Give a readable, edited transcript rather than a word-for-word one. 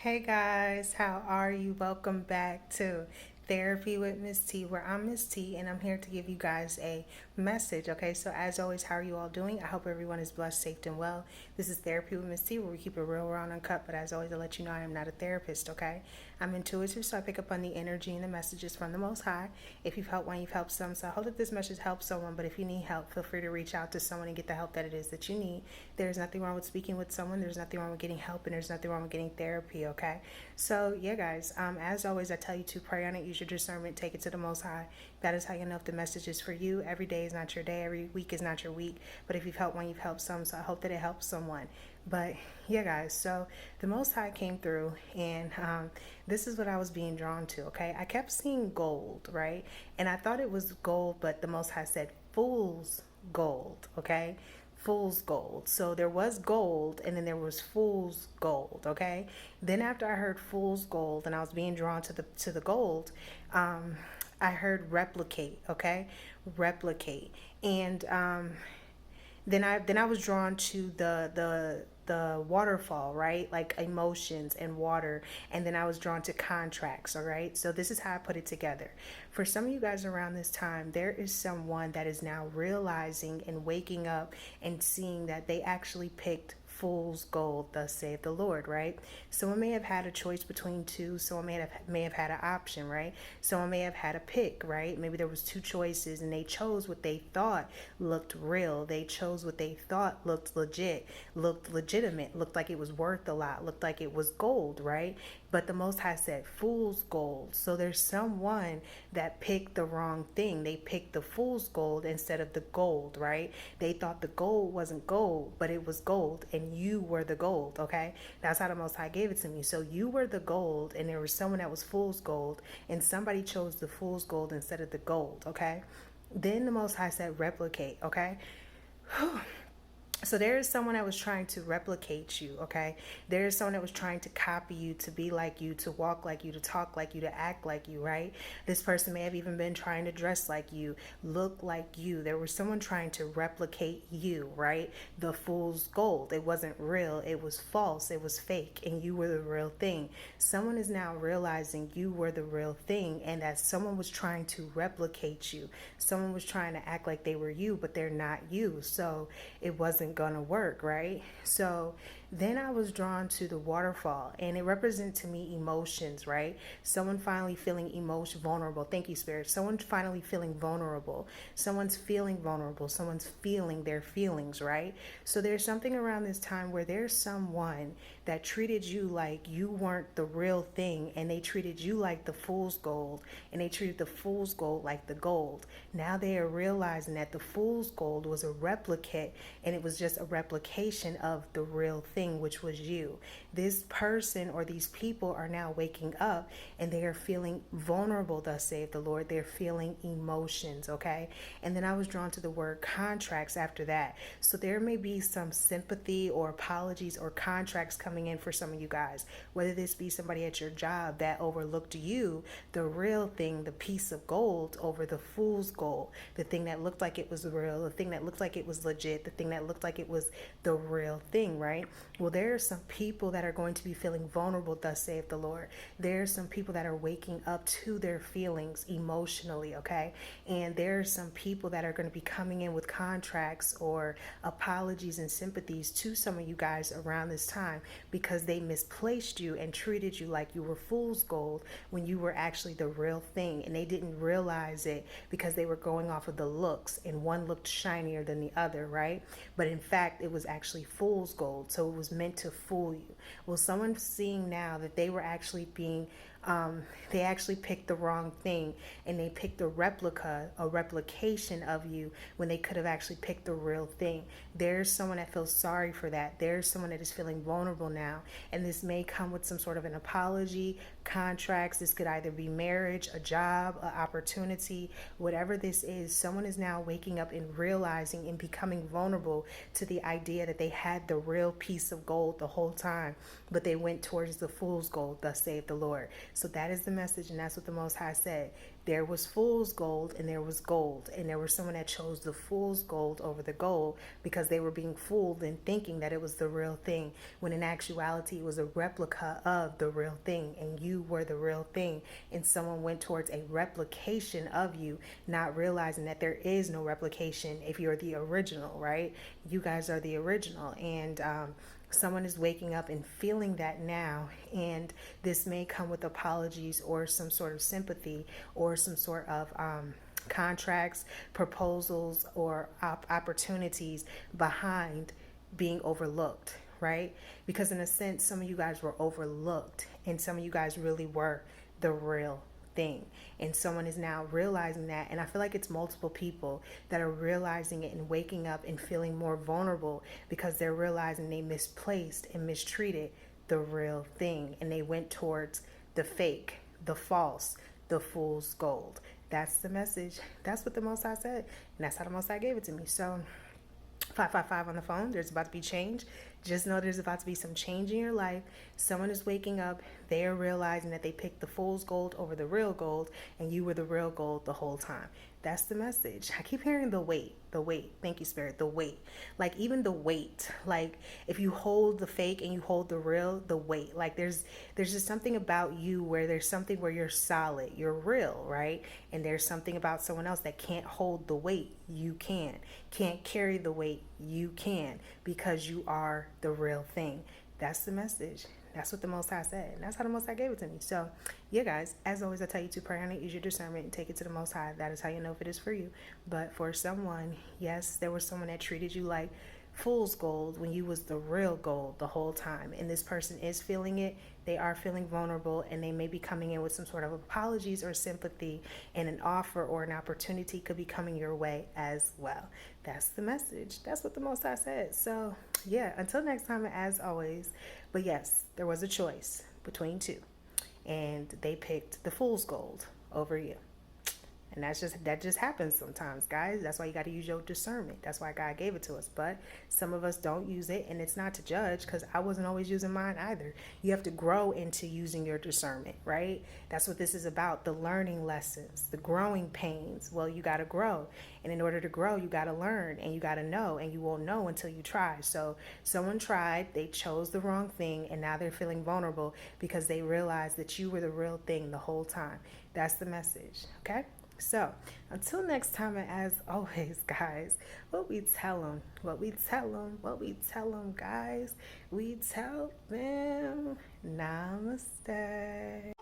Hey guys, how are you? Welcome back to Therapy with Miss T, where I'm Miss T and I'm here to give you guys a message. Okay, so as always, how are you all doing? I hope everyone is blessed, safe, and well. This is Therapy with Miss T, where we keep it real, raw, and uncut. But as always, I let you know I am not a therapist. Okay, I'm intuitive, so I pick up on the energy and the messages from the Most High. If you've helped one, you've helped some. So I hope that this message helps someone. But if you need help, feel free to reach out to someone and get the help that it is that you need. There's nothing wrong with speaking with someone. There's nothing wrong with getting help, and there's nothing wrong with getting therapy. Okay. So yeah, guys. As always, I tell you to pray on it, use your discernment, take it to the Most High. That is how you know if the message is for you. Every day is not your day. Every week is not your week. But if you've helped one, you've helped some. So I hope that it helps someone. But yeah, guys. So the Most High came through, and this is what I was being drawn to. Okay, I kept seeing gold, right? And I thought it was gold, but the Most High said fool's gold. Okay, fool's gold. So there was gold and then there was fool's gold, okay? Then after I heard fool's gold and I was being drawn to the gold, I heard replicate, okay? Replicate. And then I was drawn to the waterfall, right? Like emotions and water. And then I was drawn to contracts, all right? So this is how I put it together. For some of you guys around this time, there is someone that is now realizing and waking up and seeing that they actually picked fool's gold, thus saith the Lord, right? Someone may have had a choice between two. Someone may have had an option, right? Someone may have had a pick, right? Maybe there was two choices and they chose what they thought looked real. They chose what they thought looked legit, looked legitimate, looked like it was worth a lot, looked like it was gold, right? But the Most High said fool's gold. So there's someone that picked the wrong thing. They picked the fool's gold instead of the gold, right? They thought the gold wasn't gold, but it was gold, and you were the gold, okay? That's how the Most High gave it to me. So you were the gold, and there was someone that was fool's gold, and somebody chose the fool's gold instead of the gold, okay? Then the Most High said replicate, okay? Whew. So there is someone that was trying to replicate you, okay? There is someone that was trying to copy you, to be like you, to walk like you, to talk like you, to act like you, right? This person may have even been trying to dress like you, look like you. There was someone trying to replicate you, right? The fool's gold. It wasn't real. It was false. It was fake, and you were the real thing. Someone is now realizing you were the real thing, and that someone was trying to replicate you. Someone was trying to act like they were you, but they're not you. So it wasn't gonna work, right? So then I was drawn to the waterfall, and it represents to me emotions, right? Someone finally feeling vulnerable. Thank you, Spirit. Someone finally feeling vulnerable. Someone's feeling vulnerable. Someone's feeling their feelings, right? So there's something around this time where there's someone that treated you like you weren't the real thing, and they treated you like the fool's gold, and they treated the fool's gold like the gold. Now they are realizing that the fool's gold was a replicate, and it was just a replication of the real thing, which was you. This person or these people are now waking up, and they are feeling vulnerable, thus saith the Lord. They're feeling emotions, okay? And then I was drawn to the word contracts after that. So there may be some sympathy or apologies or contracts coming in for some of you guys, whether this be somebody at your job that overlooked you, the real thing, the piece of gold, over the fool's gold, the thing that looked like it was real, the thing that looked like it was legit, the thing that looked like it was the real thing, right? Well, there are some people that are going to be feeling vulnerable, thus saith the Lord. There are some people that are waking up to their feelings emotionally, okay? And there are some people that are going to be coming in with contracts or apologies and sympathies to some of you guys around this time, because they misplaced you and treated you like you were fool's gold when you were actually the real thing, and they didn't realize it because they were going off of the looks, and one looked shinier than the other, right? But in fact, it was actually fool's gold, so it was meant to fool you. Well, someone's seeing now that they were actually being they actually picked the wrong thing, and they picked a replication of you when they could have actually picked the real thing. There's someone that feels sorry for that. There's someone that is feeling vulnerable now, and this may come with some sort of an apology, contracts. This could either be marriage, a job, an opportunity, whatever this is. Someone is now waking up and realizing and becoming vulnerable to the idea that they had the real piece of gold the whole time, but they went towards the fool's gold, thus saith the Lord. So that is the message, and that's what the Most High said. There was fool's gold and there was gold, and there was someone that chose the fool's gold over the gold because they were being fooled and thinking that it was the real thing, when in actuality it was a replica of the real thing, and you were the real thing. And someone went towards a replication of you, not realizing that there is no replication if you're the original, right? You guys are the original. And someone is waking up and feeling that now, and this may come with apologies or some sort of sympathy or some sort of contracts, proposals, or opportunities behind being overlooked, right? Because in a sense, some of you guys were overlooked, and some of you guys really were the real thing. And someone is now realizing that, and I feel like it's multiple people that are realizing it and waking up and feeling more vulnerable because they're realizing they misplaced and mistreated the real thing, and they went towards the fake, the false, the fool's gold. That's the message. That's what the Most High said, and that's how the Most High gave it to me. So 555 on the phone. There's about to be change. Just know there's about to be some change in your life. Someone is waking up. They are realizing that they picked the fool's gold over the real gold, and you were the real gold the whole time. That's the message. I keep hearing the weight, the weight. Thank you, Spirit. The weight. Like even the weight. Like if you hold the fake and you hold the real, the weight. Like there's just something about you where there's something where you're solid, you're real, right? And there's something about someone else that can't hold the weight. You can. Can't carry the weight. You can, because you are the real thing. That's the message. That's what the Most High said, and that's how the Most High gave it to me. So, yeah, guys, as always, I tell you to pray on it, use your discernment, and take it to the Most High. That is how you know if it is for you. But for someone, yes, there was someone that treated you like fool's gold when you was the real gold the whole time, and this person is feeling it. They are feeling vulnerable, and they may be coming in with some sort of apologies or sympathy, and an offer or an opportunity could be coming your way as well. That's the message. That's what the Most High said. So yeah, until next time, as always. But yes, there was a choice between two, and they picked the fool's gold over you. And that just happens sometimes, guys. That's why you got to use your discernment. That's why God gave it to us. But some of us don't use it, and it's not to judge, because I wasn't always using mine either. You have to grow into using your discernment, right? That's what this is about, the learning lessons, the growing pains. Well, you got to grow. And in order to grow, you got to learn, and you got to know, and you won't know until you try. So someone tried, they chose the wrong thing, and now they're feeling vulnerable because they realized that you were the real thing the whole time. That's the message, okay? So until next time, and as always, guys, what we tell them, guys, we tell them namaste.